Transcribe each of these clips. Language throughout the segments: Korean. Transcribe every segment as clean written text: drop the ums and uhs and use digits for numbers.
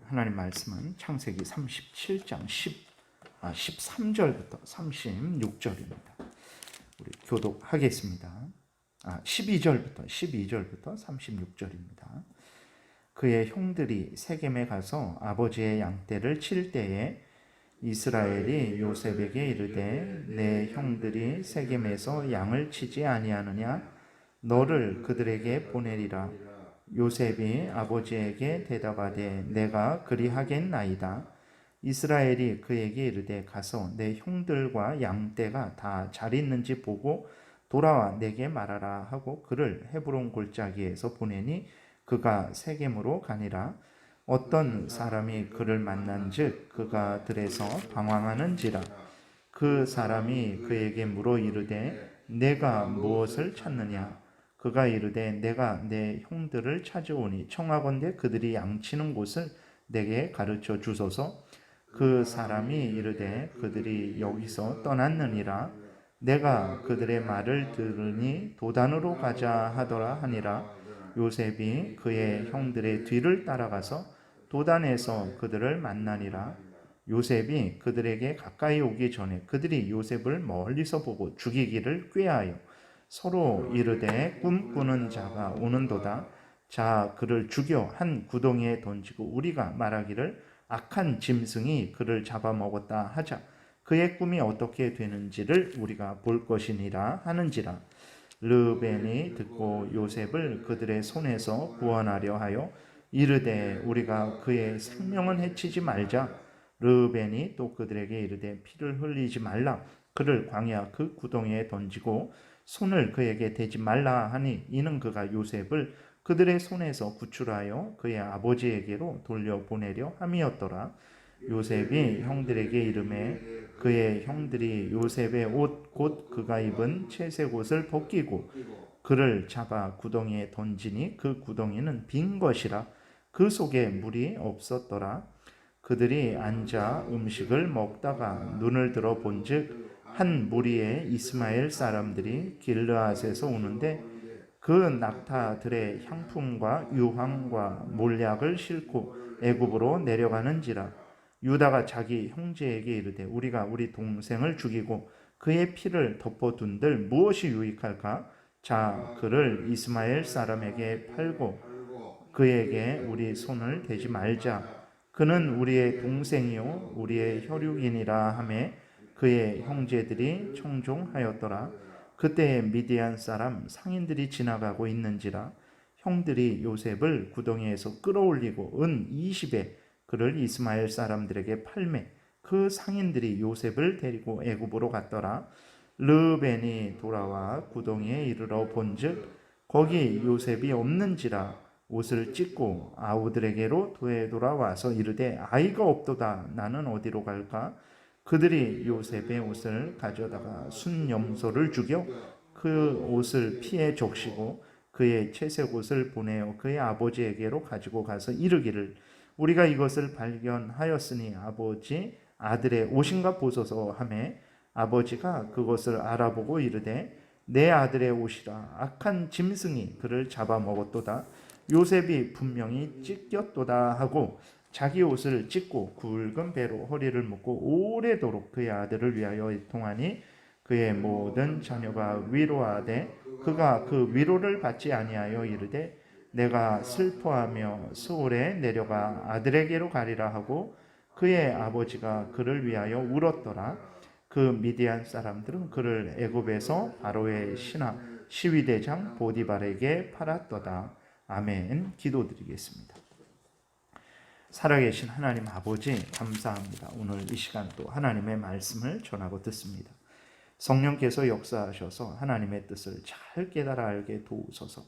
하나님 말씀은 창세기 37장 13절부터 36절입니다. 우리 교독하겠습니다. 12절부터 36절입니다. 그의 형들이 세겜에 가서 아버지의 양떼를 칠 때에 이스라엘이 요셉에게 이르되 내 형들이 세겜에서 양을 치지 아니하느냐? 너를 그들에게 보내리라. 요셉이 아버지에게 대답하되 내가 그리하겠나이다. 이스라엘이 그에게 이르되 가서 내 형들과 양떼가 다 잘 있는지 보고 돌아와 내게 말하라 하고 그를 헤브론 골짜기에서 보내니 그가 세겜으로 가니라. 어떤 사람이 그를 만난즉 그가 들에서 방황하는지라. 그 사람이 그에게 물어 이르되 내가 무엇을 찾느냐? 그가 이르되 내가 내 형들을 찾아오니 청하건대 그들이 양치는 곳을 내게 가르쳐 주소서. 그 사람이 이르되 그들이 여기서 떠났느니라. 내가 그들의 말을 들으니 도단으로 가자 하더라 하니라. 요셉이 그의 형들의 뒤를 따라가서 도단에서 그들을 만나니라. 요셉이 그들에게 가까이 오기 전에 그들이 요셉을 멀리서 보고 죽이기를 꾀하여 서로 이르되 꿈꾸는 자가 오는도다. 자 그를 죽여 한 구덩이에 던지고 우리가 말하기를 악한 짐승이 그를 잡아먹었다 하자. 그의 꿈이 어떻게 되는지를 우리가 볼 것이니라 하는지라. 르벤이 듣고 요셉을 그들의 손에서 구원하려 하여 이르되 우리가 그의 생명은 해치지 말자. 르벤이 또 그들에게 이르되 피를 흘리지 말라. 그를 광야 그 구덩이에 던지고 손을 그에게 대지 말라 하니 이는 그가 요셉을 그들의 손에서 구출하여 그의 아버지에게로 돌려보내려 함이었더라. 요셉이 형들에게 이르매 그의 형들이 요셉의 옷 곧 그가 입은 채색 옷을 벗기고 그를 잡아 구덩이에 던지니 그 구덩이는 빈 것이라. 그 속에 물이 없었더라. 그들이 앉아 음식을 먹다가 눈을 들어 본즉 한 무리의 이스마엘 사람들이 길르앗에서 오는데 그 낙타들의 향품과 유황과 몰약을 싣고 애굽으로 내려가는지라. 유다가 자기 형제에게 이르되 우리가 우리 동생을 죽이고 그의 피를 덮어둔들 무엇이 유익할까? 자 그를 이스마엘 사람에게 팔고 그에게 우리 손을 대지 말자. 그는 우리의 동생이요 우리의 혈육이니라 하매 그의 형제들이 청종하였더라. 그때에 미디안 사람 상인들이 지나가고 있는지라. 형들이 요셉을 구덩이에서 끌어올리고 은 20에 그를 이스마엘 사람들에게 팔매 그 상인들이 요셉을 데리고 애굽으로 갔더라. 르벤이 돌아와 구덩이에 이르러 본즉 거기 요셉이 없는지라. 옷을 찢고 아우들에게로 돌아와서 이르되 아이가 없도다. 나는 어디로 갈까? 그들이 요셉의 옷을 가져다가 순염소를 죽여 그 옷을 피에 적시고 그의 채색 옷을 보내어 그의 아버지에게로 가지고 가서 이르기를 우리가 이것을 발견하였으니 아버지 아들의 옷인가 보소서 하매 아버지가 그것을 알아보고 이르되 내 아들의 옷이라. 악한 짐승이 그를 잡아먹었도다. 요셉이 분명히 찢겼도다 하고 자기 옷을 찢고 굵은 배로 허리를 묶고 오래도록 그의 아들을 위하여 애통하니 그의 모든 자녀가 위로하되 그가 그 위로를 받지 아니하여 이르되 내가 슬퍼하며 수월에 내려가 아들에게로 가리라 하고 그의 아버지가 그를 위하여 울었더라. 그 미디안 사람들은 그를 애굽에서 바로의 신하 시위대장 보디발에게 팔았도다. 아멘. 기도드리겠습니다. 살아계신 하나님 아버지 감사합니다. 오늘 이 시간 또 하나님의 말씀을 전하고 듣습니다. 성령께서 역사하셔서 하나님의 뜻을 잘 깨달아 알게 도우소서.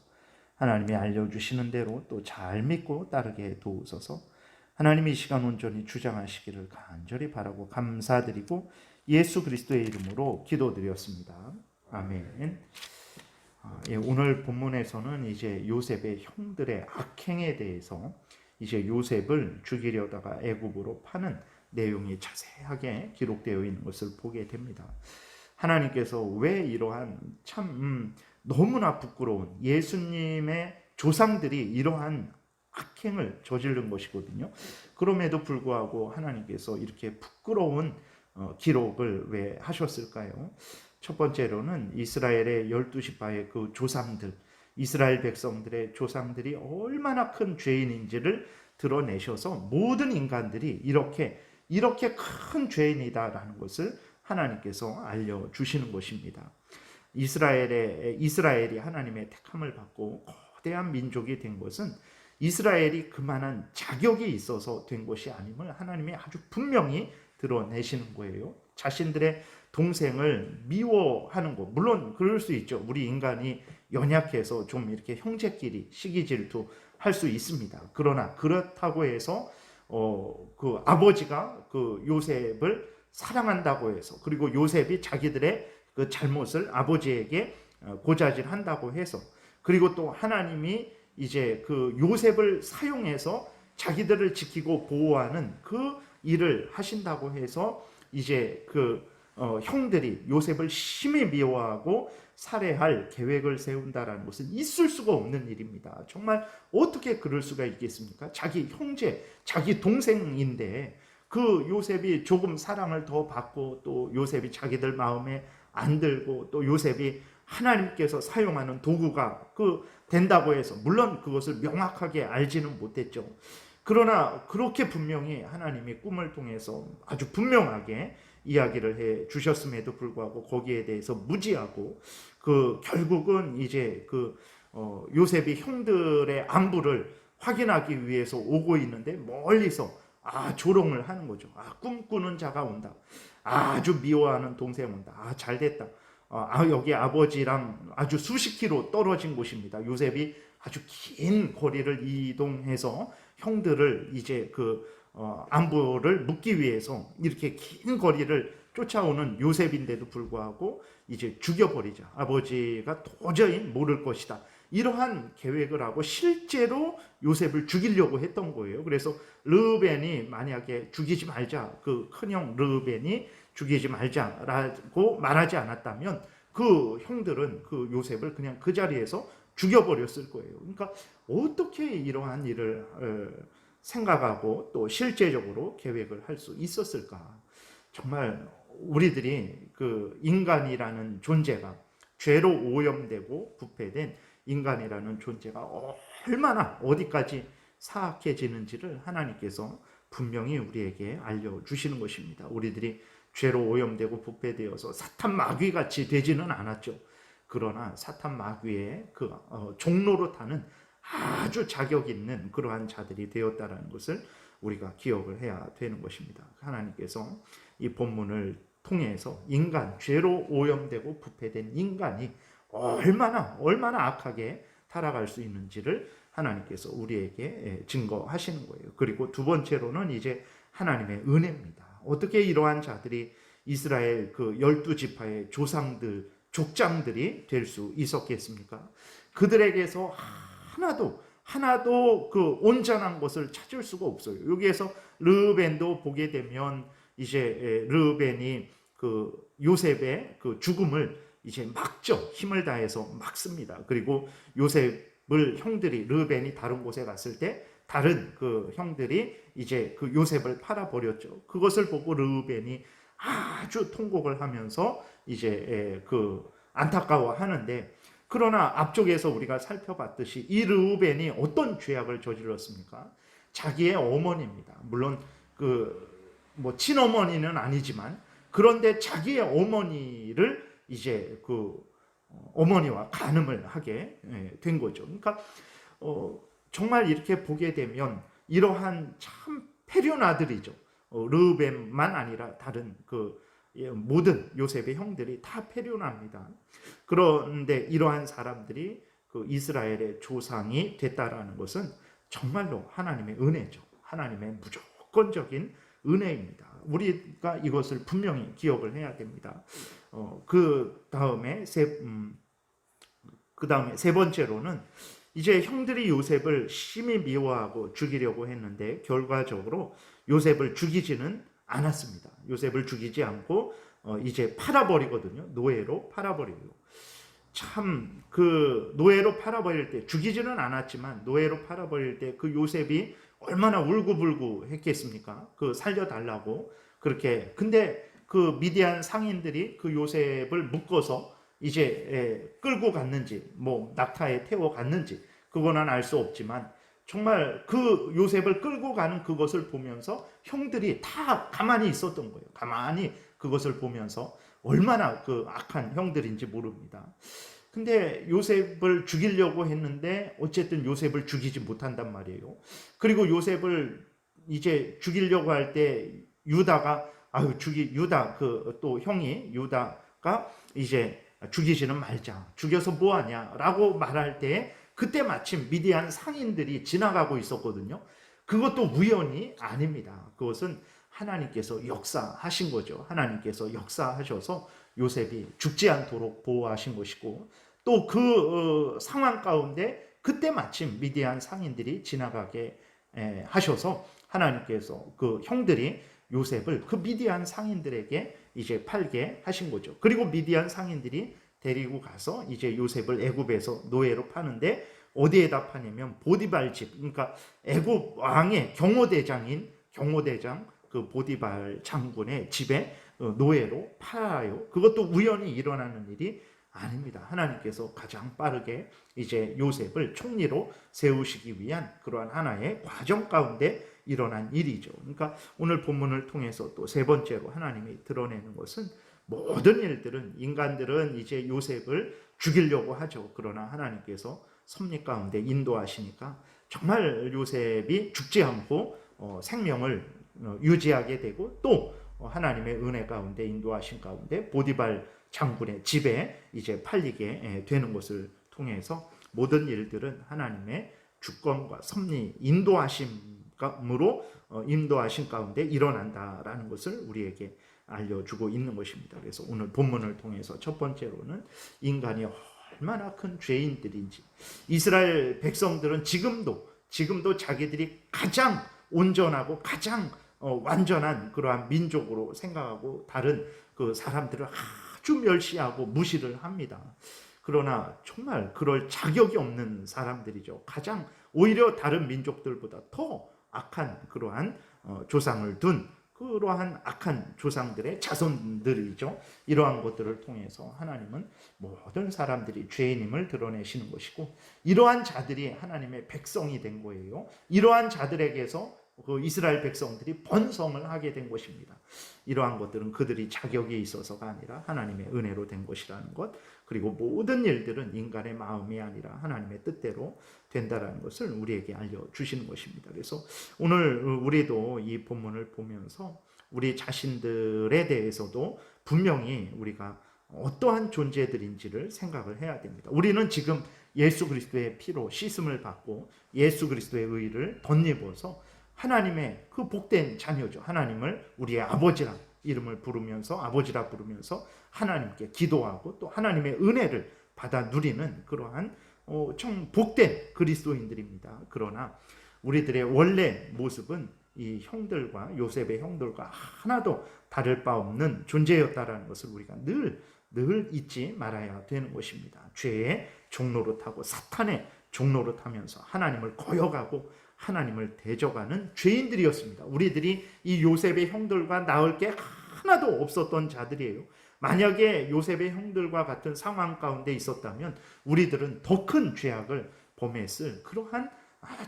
하나님이 알려주시는 대로 또 잘 믿고 따르게 도우소서. 하나님 이 시간 온전히 주장하시기를 간절히 바라고 감사드리고 예수 그리스도의 이름으로 기도드렸습니다. 아멘. 오늘 본문에서는 이제 요셉의 형들의 악행에 대해서 이제 요셉을 죽이려다가 애굽으로 파는 내용이 자세하게 기록되어 있는 것을 보게 됩니다. 하나님께서 왜 이러한 참 너무나 부끄러운 예수님의 조상들이 이러한 악행을 저지른 것이거든요. 그럼에도 불구하고 하나님께서 이렇게 부끄러운 기록을 왜 하셨을까요? 첫 번째로는 이스라엘의 12지파의 그 조상들, 이스라엘 백성들의 조상들이 얼마나 큰 죄인인지를 드러내셔서 모든 인간들이 이렇게 큰 죄인이다라는 것을 하나님께서 알려주시는 것입니다. 이스라엘이 하나님의 택함을 받고 거대한 민족이 된 것은 이스라엘이 그만한 자격이 있어서 된 것이 아님을 하나님이 아주 분명히 드러내시는 거예요. 자신들의 동생을 미워하는 것, 물론 그럴 수 있죠. 우리 인간이 연약해서 좀 이렇게 형제끼리 시기 질투 할 수 있습니다. 그러나 그렇다고 해서 그 아버지가 그 요셉을 사랑한다고 해서, 그리고 요셉이 자기들의 그 잘못을 아버지에게 고자질한다고 해서, 그리고 또 하나님이 이제 그 요셉을 사용해서 자기들을 지키고 보호하는 그 일을 하신다고 해서 이제 그 형들이 요셉을 심히 미워하고 살해할 계획을 세운다라는 것은 있을 수가 없는 일입니다. 정말 어떻게 그럴 수가 있겠습니까? 자기 형제, 자기 동생인데 그 요셉이 조금 사랑을 더 받고, 또 요셉이 자기들 마음에 안 들고, 또 요셉이 하나님께서 사용하는 도구가 된다고 해서, 물론 그것을 명확하게 알지는 못했죠. 그러나 그렇게 분명히 하나님이 꿈을 통해서 아주 분명하게 이야기를 해 주셨음에도 불구하고 거기에 대해서 무지하고, 결국은 이제 요셉이 형들의 안부를 확인하기 위해서 오고 있는데 멀리서 조롱을 하는 거죠. 꿈꾸는 자가 온다. 아주 미워하는 동생 온다. 잘됐다. 여기 아버지랑 아주 수십 킬로 떨어진 곳입니다. 요셉이 아주 긴 거리를 이동해서 형들을 이제 안부를 묻기 위해서 이렇게 긴 거리를 쫓아오는 요셉인데도 불구하고 이제 죽여버리자. 아버지가 도저히 모를 것이다. 이러한 계획을 하고 실제로 요셉을 죽이려고 했던 거예요. 그래서 르우벤이 만약에 죽이지 말자, 그 큰형 르우벤이 죽이지 말자라고 말하지 않았다면 그 형들은 그 요셉을 그냥 그 자리에서 죽여버렸을 거예요. 그러니까 어떻게 이러한 일을 생각하고 또 실제적으로 계획을 할 수 있었을까? 정말 우리들이 인간이라는 존재가, 죄로 오염되고 부패된 인간이라는 존재가 얼마나 어디까지 사악해지는지를 하나님께서 분명히 우리에게 알려주시는 것입니다. 우리들이 죄로 오염되고 부패되어서 사탄 마귀같이 되지는 않았죠. 그러나 사탄 마귀의 종로로 타는 아주 자격 있는 그러한 자들이 되었다라는 것을 우리가 기억을 해야 되는 것입니다. 하나님께서 이 본문을 통해서 죄로 오염되고 부패된 인간이 얼마나 악하게 타락할 수 있는지를 하나님께서 우리에게 증거하시는 거예요. 그리고 두 번째로는 이제 하나님의 은혜입니다. 어떻게 이러한 자들이 이스라엘 12지파의 조상들, 족장들이 될 수 있었겠습니까? 그들에게서 하나도 온전한 것을 찾을 수가 없어요. 여기에서 르우벤도 보게 되면 이제 르우벤이 요셉의 죽음을 이제 막죠. 힘을 다해서 막습니다. 그리고 요셉을 형들이, 르우벤이 다른 곳에 갔을 때 다른 형들이 이제 요셉을 팔아버렸죠. 그것을 보고 르우벤이 아주 통곡을 하면서 이제 안타까워하는데, 그러나 앞쪽에서 우리가 살펴봤듯이 이 르우벤이 어떤 죄악을 저질렀습니까? 자기의 어머니입니다. 물론 친어머니는 아니지만, 그런데 자기의 어머니를 이제 어머니와 간음을 하게 된 거죠. 그러니까 정말 이렇게 보게 되면 이러한 참 패륜 아들이죠. 르우벤만 아니라 다른 모든 요셉의 형들이 다 패륜합니다. 그런데 이러한 사람들이 이스라엘의 조상이 됐다라는 것은 정말로 하나님의 은혜죠. 하나님의 무조건적인 은혜입니다. 우리가 이것을 분명히 기억을 해야 됩니다. 그 다음에 세 번째로는 이제 형들이 요셉을 심히 미워하고 죽이려고 했는데 결과적으로 요셉을 죽이지는 않았습니다. 요셉을 죽이지 않고 이제 팔아버리거든요. 노예로 팔아버리고. 참 그 노예로 팔아버릴 때, 죽이지는 않았지만 노예로 팔아버릴 때 그 요셉이 얼마나 울고불고 했겠습니까? 그 살려달라고 그렇게. 근데 그 미디안 상인들이 그 요셉을 묶어서 이제 끌고 갔는지 뭐 낙타에 태워 갔는지 그거는 알 수 없지만, 정말 그 요셉을 끌고 가는 그것을 보면서 형들이 다 가만히 있었던 거예요. 가만히 그것을 보면서 얼마나 그 악한 형들인지 모릅니다. 근데 요셉을 죽이려고 했는데 어쨌든 요셉을 죽이지 못한단 말이에요. 그리고 요셉을 이제 죽이려고 할 때 유다가 유다 그 또 형이 유다가 이제 죽이지는 말자, 죽여서 뭐하냐라고 말할 때 그때 마침 미디안 상인들이 지나가고 있었거든요. 그것도 우연이 아닙니다. 그것은 하나님께서 역사하신 거죠. 하나님께서 역사하셔서 요셉이 죽지 않도록 보호하신 것이고, 또 그 상황 가운데 그때 마침 미디안 상인들이 지나가게 하셔서 하나님께서 그 형들이 요셉을 그 미디안 상인들에게 이제 팔게 하신 거죠. 그리고 미디안 상인들이 데리고 가서 이제 요셉을 애굽에서 노예로 파는데, 어디에다 파냐면 보디발 집, 그러니까 애굽 왕의 경호대장 그 보디발 장군의 집에 노예로 팔아요. 그것도 우연히 일어나는 일이 아닙니다. 하나님께서 가장 빠르게 이제 요셉을 총리로 세우시기 위한 그러한 하나의 과정 가운데 일어난 일이죠. 그러니까 오늘 본문을 통해서 또 세 번째로 하나님이 드러내는 것은, 모든 일들은, 인간들은 이제 요셉을 죽이려고 하죠. 그러나 하나님께서 섭리 가운데 인도하시니까 정말 요셉이 죽지 않고 생명을 유지하게 되고, 또 하나님의 은혜 가운데 인도하신 가운데 보디발 장군의 집에 이제 팔리게 되는 것을 통해서 모든 일들은 하나님의 주권과 섭리 인도하심으로 인도하신 가운데 일어난다라는 것을 우리에게 알려주고 있는 것입니다. 그래서 오늘 본문을 통해서 첫 번째로는 인간이 얼마나 큰 죄인들인지, 이스라엘 백성들은 지금도 자기들이 가장 온전하고 가장 완전한 그러한 민족으로 생각하고 다른 그 사람들을 아주 멸시하고 무시를 합니다. 그러나 정말 그럴 자격이 없는 사람들이죠. 가장 오히려 다른 민족들보다 더 악한 그러한 조상을 둔 그러한 악한 조상들의 자손들이죠. 이러한 것들을 통해서 하나님은 모든 사람들이 죄인임을 드러내시는 것이고, 이러한 자들이 하나님의 백성이 된 거예요. 이러한 자들에게서 그 이스라엘 백성들이 번성을 하게 된 것입니다. 이러한 것들은 그들이 자격이 있어서가 아니라 하나님의 은혜로 된 것이라는 것, 그리고 모든 일들은 인간의 마음이 아니라 하나님의 뜻대로 된다라는 것을 우리에게 알려주시는 것입니다. 그래서 오늘 우리도 이 본문을 보면서 우리 자신들에 대해서도 분명히 우리가 어떠한 존재들인지를 생각을 해야 됩니다. 우리는 지금 예수 그리스도의 피로 씻음을 받고 예수 그리스도의 의를 덧입어서 하나님의 그 복된 자녀죠. 하나님을 우리의 아버지라 아버지라 부르면서 하나님께 기도하고 또 하나님의 은혜를 받아 누리는 그러한 참 복된 그리스도인들입니다. 그러나 우리들의 원래 모습은 이 형들과 요셉의 형들과 하나도 다를 바 없는 존재였다라는 것을 우리가 늘 잊지 말아야 되는 것입니다. 죄의 종노릇하고 사탄의 종노릇하면서 하나님을 거역하고 하나님을 대적하는 죄인들이었습니다. 우리들이 이 요셉의 형들과 나을 게 하나도 없었던 자들이에요. 만약에 요셉의 형들과 같은 상황 가운데 있었다면 우리들은 더 큰 죄악을 범했을 그러한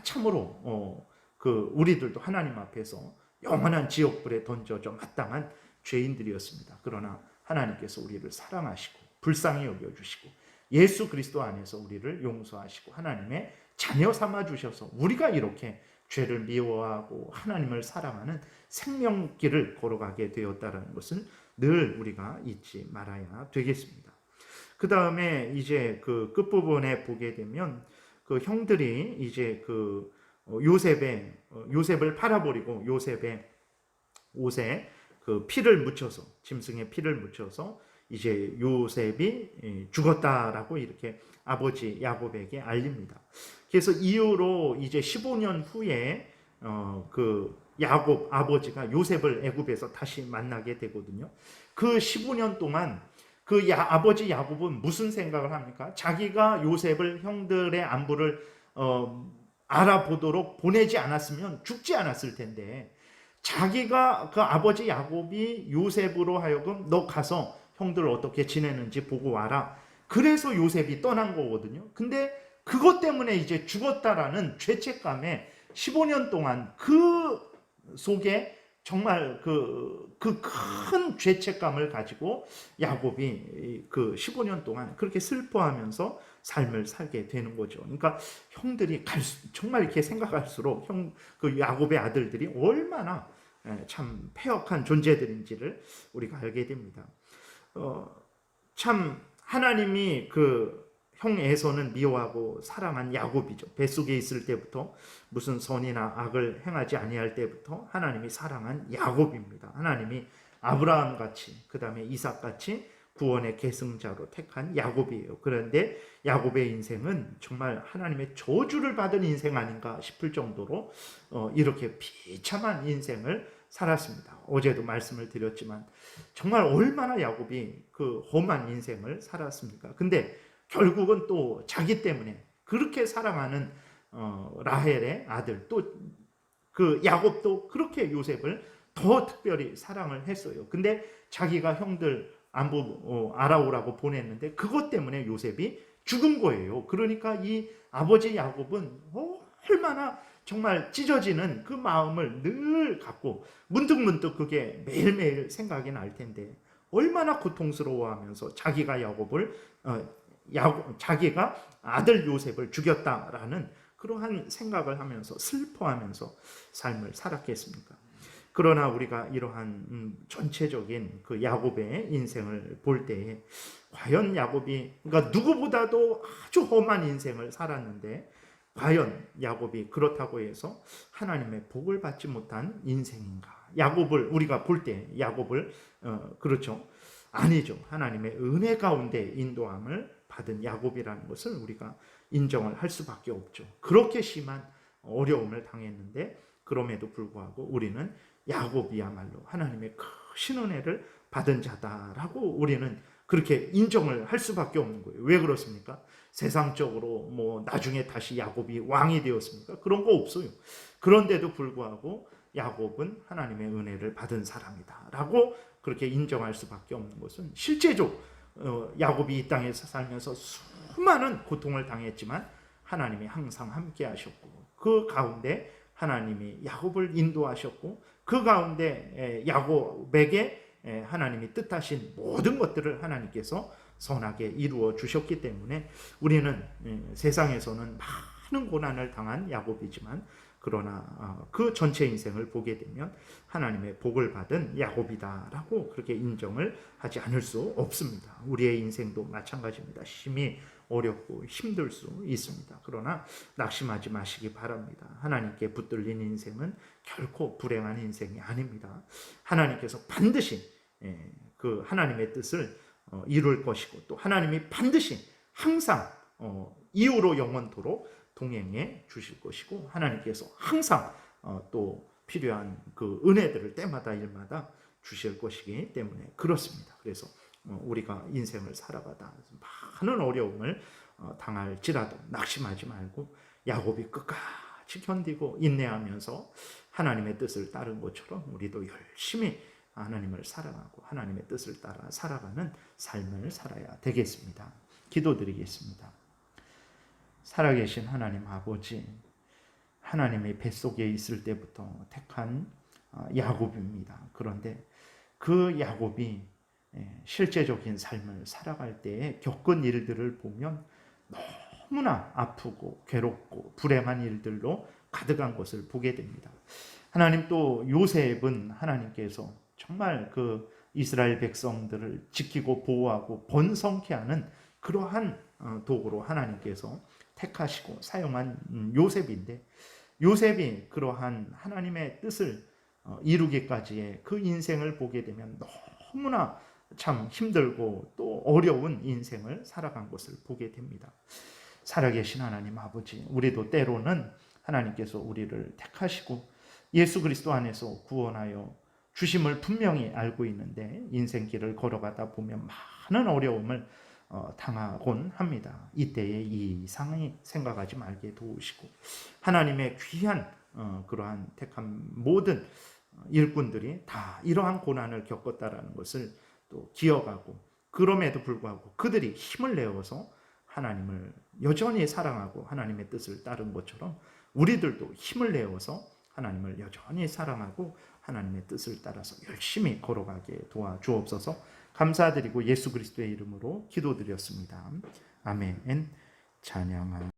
참으로 우리들도 하나님 앞에서 영원한 지옥불에 던져져 마땅한 죄인들이었습니다. 그러나 하나님께서 우리를 사랑하시고 불쌍히 여겨주시고 예수 그리스도 안에서 우리를 용서하시고 하나님의 자녀 삼아 주셔서 우리가 이렇게 죄를 미워하고 하나님을 사랑하는 생명길을 걸어가게 되었다는 것을 늘 우리가 잊지 말아야 되겠습니다. 그 다음에 이제 그 끝부분에 보게 되면 그 형들이 이제 그 요셉을 팔아버리고 요셉의 옷에 그 피를 묻혀서, 짐승의 피를 묻혀서 이제 요셉이 죽었다라고 이렇게 아버지 야곱에게 알립니다. 그래서 이후로 이제 15년 후에 그 야곱 아버지가 요셉을 애굽에서 다시 만나게 되거든요. 그 15년 동안 그 아버지 야곱은 무슨 생각을 합니까? 자기가 요셉을 형들의 안부를 알아보도록 보내지 않았으면 죽지 않았을 텐데, 자기가 그 아버지 야곱이 요셉으로 하여금 너 가서 형들 어떻게 지내는지 보고 와라. 그래서 요셉이 떠난 거거든요. 근데 그것 때문에 이제 죽었다라는 죄책감에 15년 동안 그 속에 정말 그 큰 죄책감을 가지고 야곱이 그 15년 동안 그렇게 슬퍼하면서 삶을 살게 되는 거죠. 그러니까 형들이 정말 이렇게 생각할수록 그 야곱의 아들들이 얼마나 참 패역한 존재들인지를 우리가 알게 됩니다. 참 하나님이 그 형 에서는 미워하고 사랑한 야곱이죠. 뱃속에 있을 때부터 무슨 선이나 악을 행하지 아니할 때부터 하나님이 사랑한 야곱입니다. 하나님이 아브라함 같이, 그 다음에 이삭 같이 구원의 계승자로 택한 야곱이에요. 그런데 야곱의 인생은 정말 하나님의 저주를 받은 인생 아닌가 싶을 정도로 이렇게 비참한 인생을 살았습니다. 어제도 말씀을 드렸지만 정말 얼마나 야곱이 그 험한 인생을 살았습니까? 근데 결국은 또 자기 때문에 그렇게 사랑하는 라헬의 아들, 또 그 야곱도 그렇게 요셉을 더 특별히 사랑을 했어요. 근데 자기가 형들 안부 알아오라고 보냈는데 그것 때문에 요셉이 죽은 거예요. 그러니까 이 아버지 야곱은 얼마나 정말 찢어지는 그 마음을 늘 갖고 문득문득 그게 매일매일 생각이 날 텐데 얼마나 고통스러워하면서 자기가 야곱을 자기가 아들 요셉을 죽였다라는 그러한 생각을 하면서 슬퍼하면서 삶을 살았겠습니까? 그러나 우리가 이러한 전체적인 그 야곱의 인생을 볼 때에 과연 야곱이 그러니까 누구보다도 아주 험한 인생을 살았는데 과연 야곱이 그렇다고 해서 하나님의 복을 받지 못한 인생인가? 야곱을 우리가 볼 때 야곱을 그렇죠? 아니죠. 하나님의 은혜 가운데 인도함을 받은 야곱이라는 것을 우리가 인정을 할 수밖에 없죠. 그렇게 심한 어려움을 당했는데 그럼에도 불구하고 우리는 야곱이야말로 하나님의 크신 은혜를 받은 자다라고 우리는 그렇게 인정을 할 수밖에 없는 거예요. 왜 그렇습니까? 세상적으로 뭐 나중에 다시 야곱이 왕이 되었습니까? 그런 거 없어요. 그런데도 불구하고 야곱은 하나님의 은혜를 받은 사람이다라고 그렇게 인정할 수밖에 없는 것은 실제적 야곱이 이 땅에서 살면서 수많은 고통을 당했지만 하나님이 항상 함께 하셨고 그 가운데 하나님이 야곱을 인도하셨고 그 가운데 야곱에게 하나님이 뜻하신 모든 것들을 하나님께서 선하게 이루어 주셨기 때문에 우리는 세상에서는 많은 고난을 당한 야곱이지만 그러나 그 전체 인생을 보게 되면 하나님의 복을 받은 야곱이다라고 그렇게 인정을 하지 않을 수 없습니다. 우리의 인생도 마찬가지입니다. 심히 어렵고 힘들 수 있습니다. 그러나 낙심하지 마시기 바랍니다. 하나님께 붙들린 인생은 결코 불행한 인생이 아닙니다. 하나님께서 반드시 그 하나님의 뜻을 이룰 것이고 또 하나님이 반드시 항상 이후로 영원토록 동행해 주실 것이고 하나님께서 항상 또 필요한 그 은혜들을 때마다 일마다 주실 것이기 때문에 그렇습니다. 그래서 우리가 인생을 살아가다 많은 어려움을 당할지라도 낙심하지 말고 야곱이 끝까지 견디고 인내하면서 하나님의 뜻을 따른 것처럼 우리도 열심히 하나님을 사랑하고 하나님의 뜻을 따라 살아가는 삶을 살아야 되겠습니다. 기도드리겠습니다. 살아계신 하나님 아버지, 하나님의 뱃속에 있을 때부터 택한 야곱입니다. 그런데 그 야곱이 실제적인 삶을 살아갈 때에 겪은 일들을 보면 너무나 아프고 괴롭고 불행한 일들로 가득한 것을 보게 됩니다. 하나님 또 요셉은 하나님께서 정말 그 이스라엘 백성들을 지키고 보호하고 번성케 하는 그러한 도구로 하나님께서 택하시고 사용한 요셉인데 요셉이 그러한 하나님의 뜻을 이루기까지의 그 인생을 보게 되면 너무나 참 힘들고 또 어려운 인생을 살아간 것을 보게 됩니다. 살아계신 하나님 아버지, 우리도 때로는 하나님께서 우리를 택하시고 예수 그리스도 안에서 구원하여 주심을 분명히 알고 있는데 인생길을 걸어가다 보면 많은 어려움을 당하곤 합니다. 이때에 이상히 생각하지 말게 도우시고 하나님의 귀한 그러한 택한 모든 일꾼들이 다 이러한 고난을 겪었다라는 것을 또 기억하고 그럼에도 불구하고 그들이 힘을 내어서 하나님을 여전히 사랑하고 하나님의 뜻을 따른 것처럼 우리들도 힘을 내어서 하나님을 여전히 사랑하고 하나님의 뜻을 따라서 열심히 걸어가게 도와주옵소서. 감사드리고 예수 그리스도의 이름으로 기도드렸습니다. 아멘. 찬양합니다.